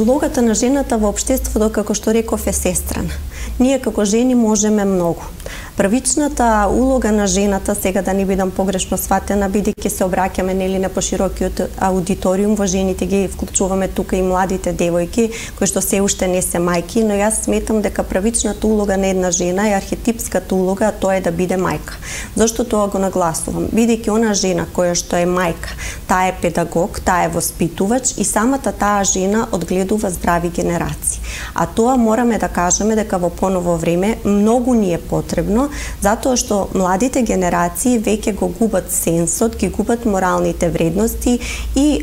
Улогата на жената во општеството, како што реков, е сестрана. Ние како жени можеме многу. Правичната улога на жената, сега да не бидам погрешно сватена, бидејќи се обраќаме нели на поширокиот аудиториум, во жените ги вклучуваме тука и младите девојки кои што се уште не се мајки, но јас сметам дека правичната улога на една жена е архетипската улога, а тоа е да биде мајка. Зошто тоа го нагласувам? Бидејќи она жена која што е мајка, таа е педагог, таа е воспитувач и самата таа жена одгледува здрави генерации. А тоа мораме да кажеме дека во поново време многу ни е потребно, затоа што младите генерации веќе го губат сенсот, ги губат моралните вредности и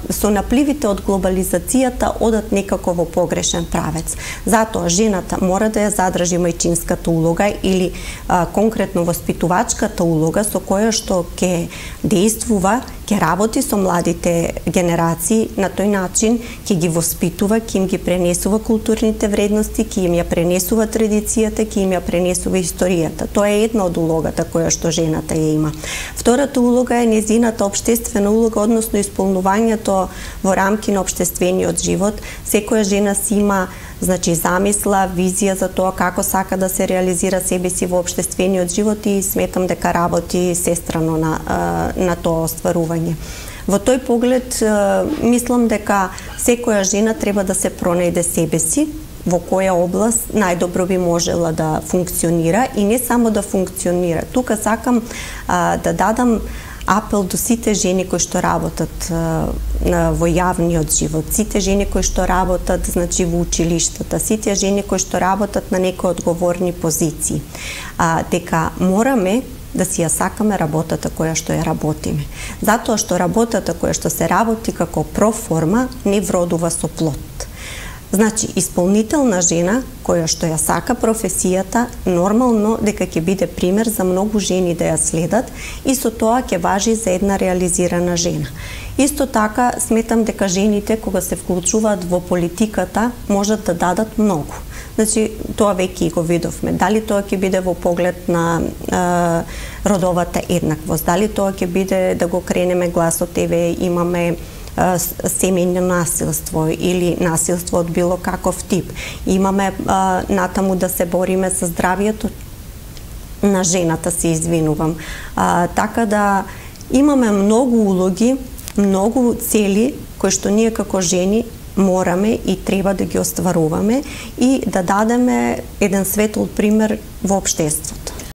со напливите од глобализацијата одат некако во погрешен правец. Затоа жената мора да ја задржи мајчинската улога или конкретно воспитувачката улога со која што ќе действува, ќе работи со младите генерации на тој начин, ќе ги воспитува, ќе им ги пренесува културните вредности, ќе им ја пренесува традицијата, ќе им ја пренесува историјата. Тоа е една од улогата која што жената ја има. Втората улога е незината општествена улога, односно исполнувањето во рамки на општествениот живот. Секоја жена си има замисла, визија за тоа како сака да се реализира себе си во општествениот живот и сметам дека работи сестрано на тоа остварување. Во тој поглед, мислам дека секоја жена треба да се пронајде себе си, во која област најдобро би можела да функционира и не само да функционира. Тука сакам да дадам апел до сите жени кои што работат во јавниот живот, сите жени кои што работат во училиштата, сите жени кои што работат на некои одговорни позиции, дека мораме да си ја сакаме работата која што ја работиме. Затоа што работата која што се работи како проформа не вродува со плод. Исполнителна жена која што ја сака професијата, нормално дека ќе биде пример за многу жени да ја следат и со тоа ќе важи за една реализирана жена. Исто така, сметам дека жените кога се вклучуваат во политиката можат да дадат многу. Тоа веќе го видовме. Дали тоа ќе биде во поглед на родовата еднаквост, дали тоа ќе биде да го кренеме гласот, имаме семејно насилство или насилство од било каков тип. Имаме натаму да се бориме за здравието на жената, се извинувам. Така да имаме многу улоги, многу цели кои што ние како жени мораме и треба да ги остваруваме и да дадеме еден светол пример во општеството.